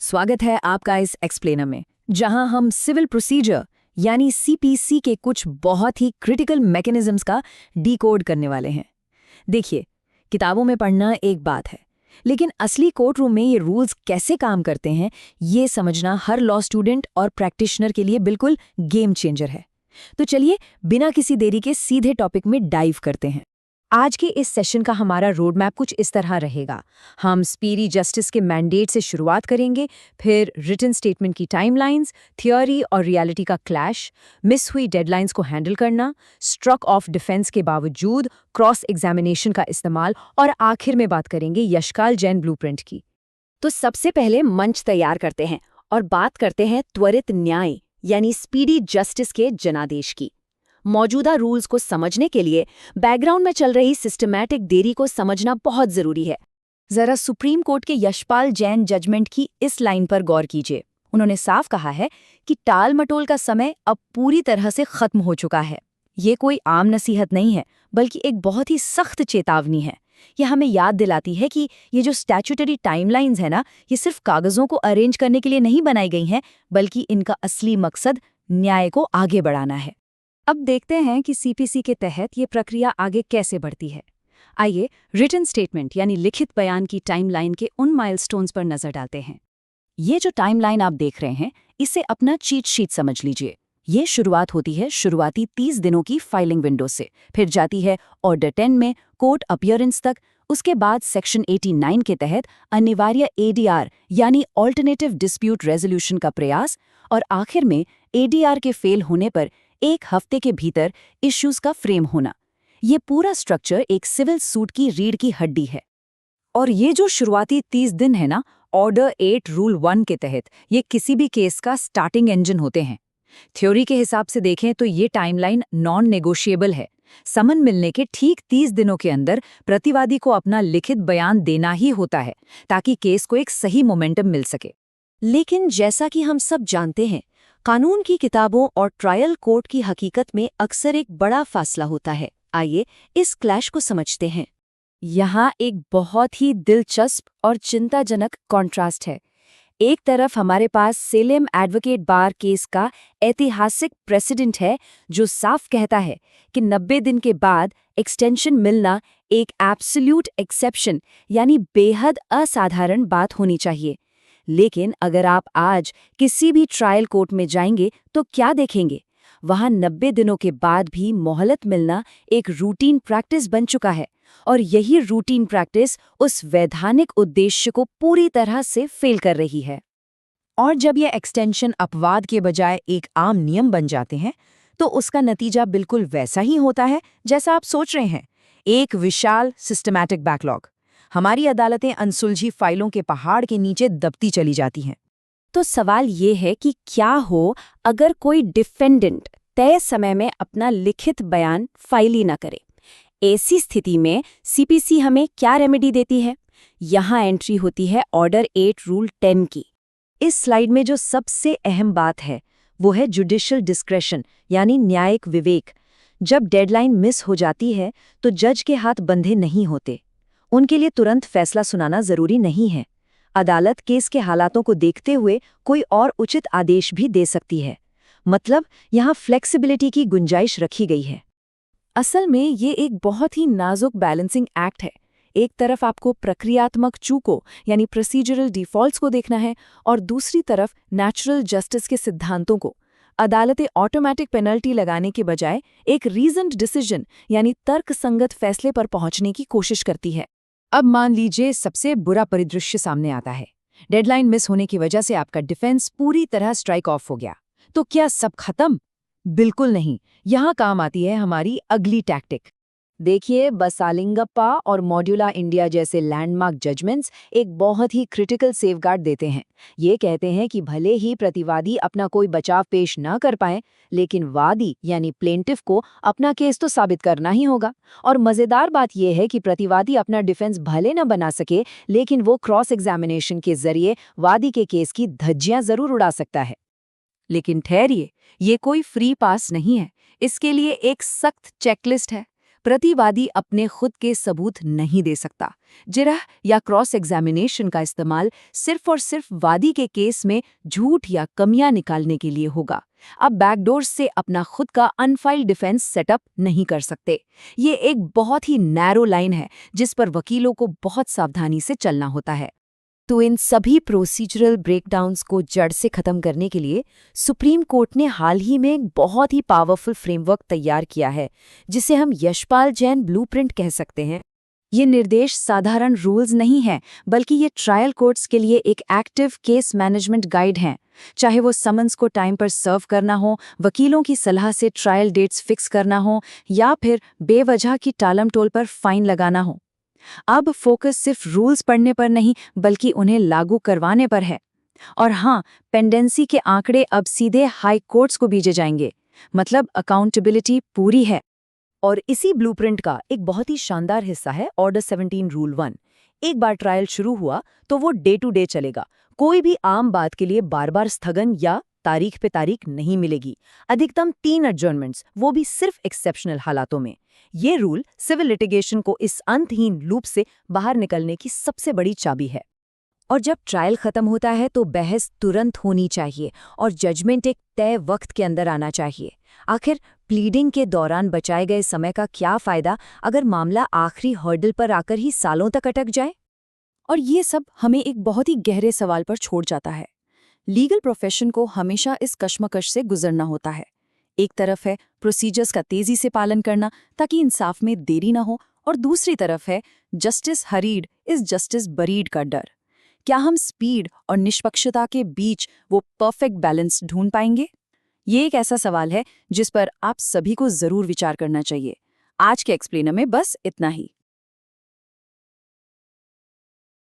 स्वागत है आपका इस एक्सप्लेनर में, जहां हम सिविल प्रोसीजर यानी सीपीसी के कुछ बहुत ही क्रिटिकल मैकेनिज्म्स का डीकोड करने वाले हैं। देखिए, किताबों में पढ़ना एक बात है, लेकिन असली कोर्ट रूम में ये रूल्स कैसे काम करते हैं, ये समझना हर लॉ स्टूडेंट और प्रैक्टिशनर के लिए बिल्कुल गेम चेंजर है। तो चलिए, बिना किसी देरी के सीधे टॉपिक में डाइव करते हैं। आज के इस सेशन का हमारा रोड मैप कुछ इस तरह रहेगा। हम स्पीडी जस्टिस के मैंडेट से शुरुआत करेंगे, फिर रिटन स्टेटमेंट की टाइमलाइंस, थियोरी और रियलिटी का क्लैश, मिस हुई डेडलाइंस को हैंडल करना, स्ट्रक ऑफ डिफेंस के बावजूद क्रॉस एग्जामिनेशन का इस्तेमाल और आखिर में बात करेंगे यशकाल जैन ब्लूप्रिंट की। तो सबसे पहले मंच तैयार करते हैं और बात करते हैं त्वरित न्याय यानी स्पीडी जस्टिस के जनादेश की। मौजूदा रूल्स को समझने के लिए बैकग्राउंड में चल रही सिस्टमैटिक देरी को समझना बहुत जरूरी है। जरा सुप्रीम कोर्ट के यशपाल जैन जजमेंट की इस लाइन पर गौर कीजिए। उन्होंने साफ कहा है कि टाल मटोल का समय अब पूरी तरह से खत्म हो चुका है। ये कोई आम नसीहत नहीं है, बल्कि एक बहुत ही सख्त चेतावनी है। यह हमें याद दिलाती है कि ये जो स्टैट्यूटरी टाइमलाइंस है ना, ये सिर्फ कागजों को अरेंज करने के लिए नहीं बनाई गई हैं, बल्कि इनका असली मकसद न्याय को आगे बढ़ाना है। अब देखते हैं कि सीपीसी के तहत ये प्रक्रिया आगे कैसे बढ़ती है। आइए रिटन स्टेटमेंट यानी लिखित बयान की टाइमलाइन के उन माइलस्टोन्स पर नजर डालते हैं। ये जो टाइमलाइन आप देख रहे हैं, इसे अपना चीट शीट समझ लीजिए। ये शुरुआत होती है शुरुआती 30 दिनों की फाइलिंग विंडो से, फिर जाती है ऑर्डर 10 में कोर्ट अपीयरेंस तक, उसके बाद सेक्शन 89 के तहत अनिवार्य एडीआर यानी ऑल्टरनेटिव डिस्प्यूट रेजोल्यूशन का प्रयास, और आखिर में एडीआर के फेल होने पर 1 हफ्ते के भीतर इश्यूज का फ्रेम होना। ये पूरा स्ट्रक्चर एक सिविल सूट की रीढ़ की हड्डी है। और ये जो शुरुआती 30 दिन है ना, ऑर्डर 8 रूल 1 के तहत ये किसी भी केस का स्टार्टिंग इंजन होते हैं। थ्योरी के हिसाब से देखें तो ये टाइमलाइन नॉन नेगोशिएबल है। समन मिलने के ठीक 30 दिनों के अंदर प्रतिवादी को अपना लिखित बयान देना ही होता है, ताकि केस को एक सही मोमेंटम मिल सके। लेकिन जैसा कि हम सब जानते हैं, कानून की किताबों और ट्रायल कोर्ट की हकीकत में अक्सर एक बड़ा फासला होता है। आइए इस क्लैश को समझते हैं। यहाँ एक बहुत ही दिलचस्प और चिंताजनक कॉन्ट्रास्ट है। एक तरफ हमारे पास सेलेम एडवोकेट बार केस का ऐतिहासिक प्रेसिडेंट है, जो साफ कहता है कि 90 दिन के बाद एक्सटेंशन मिलना एक एब्सोल्यूट एक्सेप्शन यानी बेहद असाधारण बात होनी चाहिए। लेकिन अगर आप आज किसी भी ट्रायल कोर्ट में जाएंगे तो क्या देखेंगे? वहां 90 दिनों के बाद भी मोहलत मिलना एक रूटीन प्रैक्टिस बन चुका है, और यही रूटीन प्रैक्टिस उस वैधानिक उद्देश्य को पूरी तरह से फेल कर रही है। और जब यह एक्सटेंशन अपवाद के बजाय एक आम नियम बन जाते हैं, तो उसका नतीजा बिल्कुल वैसा ही होता है जैसा आप सोच रहे हैं, एक विशाल सिस्टमैटिक बैकलॉग। हमारी अदालतें अनसुलझी फाइलों के पहाड़ के नीचे दबती चली जाती हैं। तो सवाल ये है कि क्या हो अगर कोई डिफेंडेंट तय समय में अपना लिखित बयान फाइल ही न करे? ऐसी स्थिति में सीपीसी हमें क्या रेमेडी देती है? यहाँ एंट्री होती है ऑर्डर 8 रूल 10 की। इस स्लाइड में जो सबसे अहम बात है वो है जुडिशियल डिस्क्रेशन यानी न्यायिक विवेक। जब डेडलाइन मिस हो जाती है तो जज के हाथ बंधे नहीं होते। उनके लिए तुरंत फैसला सुनाना जरूरी नहीं है। अदालत केस के हालातों को देखते हुए कोई और उचित आदेश भी दे सकती है। मतलब यहाँ फ्लेक्सिबिलिटी की गुंजाइश रखी गई है। असल में ये एक बहुत ही नाजुक बैलेंसिंग एक्ट है। एक तरफ आपको प्रक्रियात्मक चूकों यानी प्रोसीजरल डिफॉल्ट्स को देखना है, और दूसरी तरफ नेचुरल जस्टिस के सिद्धांतों को। अदालतें ऑटोमेटिक पेनल्टी लगाने के बजाय एक रीजन्ड डिसीजन यानी तर्कसंगत फैसले पर पहुंचने की कोशिश करती है। अब मान लीजिए सबसे बुरा परिदृश्य सामने आता है। डेडलाइन मिस होने की वजह से आपका डिफेंस पूरी तरह स्ट्राइक ऑफ हो गया। तो क्या सब खत्म? बिल्कुल नहीं। यहाँ काम आती है हमारी अगली टैक्टिक। देखिए, बसालिंगप्पा और मॉड्यूला इंडिया जैसे लैंडमार्क जजमेंट्स एक बहुत ही क्रिटिकल सेफगार्ड देते हैं। ये कहते हैं कि भले ही प्रतिवादी अपना कोई बचाव पेश न कर पाए, लेकिन वादी यानी प्लेंटिफ को अपना केस तो साबित करना ही होगा। और मज़ेदार बात यह है कि प्रतिवादी अपना डिफेंस भले न बना सके, लेकिन वो क्रॉस एग्जामिनेशन के जरिए वादी के केस की धज्जियां जरूर उड़ा सकता है। लेकिन ठहरिए, ये कोई फ्री पास नहीं है। इसके लिए एक सख्त चेकलिस्ट है। प्रतिवादी अपने खुद के सबूत नहीं दे सकता। जिरह या क्रॉस एग्जामिनेशन का इस्तेमाल सिर्फ और सिर्फ वादी के केस में झूठ या कमियां निकालने के लिए होगा। अब बैकडोर से अपना खुद का अनफाइल्ड डिफेंस सेटअप नहीं कर सकते। ये एक बहुत ही नैरो लाइन है जिस पर वकीलों को बहुत सावधानी से चलना होता है। तो इन सभी प्रोसीजरल ब्रेकडाउन्स को जड़ से खत्म करने के लिए सुप्रीम कोर्ट ने हाल ही में एक बहुत ही पावरफुल फ्रेमवर्क तैयार किया है, जिसे हम यशपाल जैन ब्लूप्रिंट कह सकते हैं। ये निर्देश साधारण रूल्स नहीं हैं, बल्कि ये ट्रायल कोर्ट्स के लिए एक एक्टिव केस मैनेजमेंट गाइड हैं। चाहे वो समन्स को टाइम पर सर्व करना हो, वकीलों की सलाह से ट्रायल डेट्स फिक्स करना हो, या फिर बेवजह की टालमटोल पर फाइन लगाना हो। अब फोकस सिर्फ रूल्स पढ़ने पर नहीं, बल्कि उन्हें लागू करवाने पर है। और हाँ, पेंडेंसी के आंकड़े अब सीधे हाई कोर्ट्स को भेजे जाएंगे, मतलब अकाउंटेबिलिटी पूरी है। और इसी ब्लूप्रिंट का एक बहुत ही शानदार हिस्सा है ऑर्डर 17 रूल 1। एक बार ट्रायल शुरू हुआ तो वो डे टू डे चलेगा। कोई भी आम बात के लिए बार बार स्थगन या तारीख पे तारीख नहीं मिलेगी। अधिकतम 3 एडजर्नमेंट्स, वो भी सिर्फ एक्सेप्शनल हालातों में। ये रूल सिविल लिटिगेशन को इस अंतहीन लूप से बाहर निकलने की सबसे बड़ी चाबी है। और जब ट्रायल खत्म होता है तो बहस तुरंत होनी चाहिए और जजमेंट एक तय वक्त के अंदर आना चाहिए। आखिर प्लीडिंग के दौरान बचाए गए समय का क्या फायदा अगर मामला आखिरी हर्डल पर आकर ही सालों तक अटक जाए? और ये सब हमें एक बहुत ही गहरे सवाल पर छोड़ जाता है। लीगल प्रोफेशन को हमेशा इस कश्मकश से गुजरना होता है। एक तरफ है प्रोसीजर्स का तेजी से पालन करना ताकि इंसाफ में देरी ना हो, और दूसरी तरफ है justice hurried is justice buried का डर। क्या हम स्पीड और निष्पक्षता के बीच वो परफेक्ट बैलेंस ढूंढ पाएंगे? ये एक ऐसा सवाल है जिस पर आप सभी को जरूर विचार करना चाहिए। आज के एक्सप्लेनर में बस इतना ही।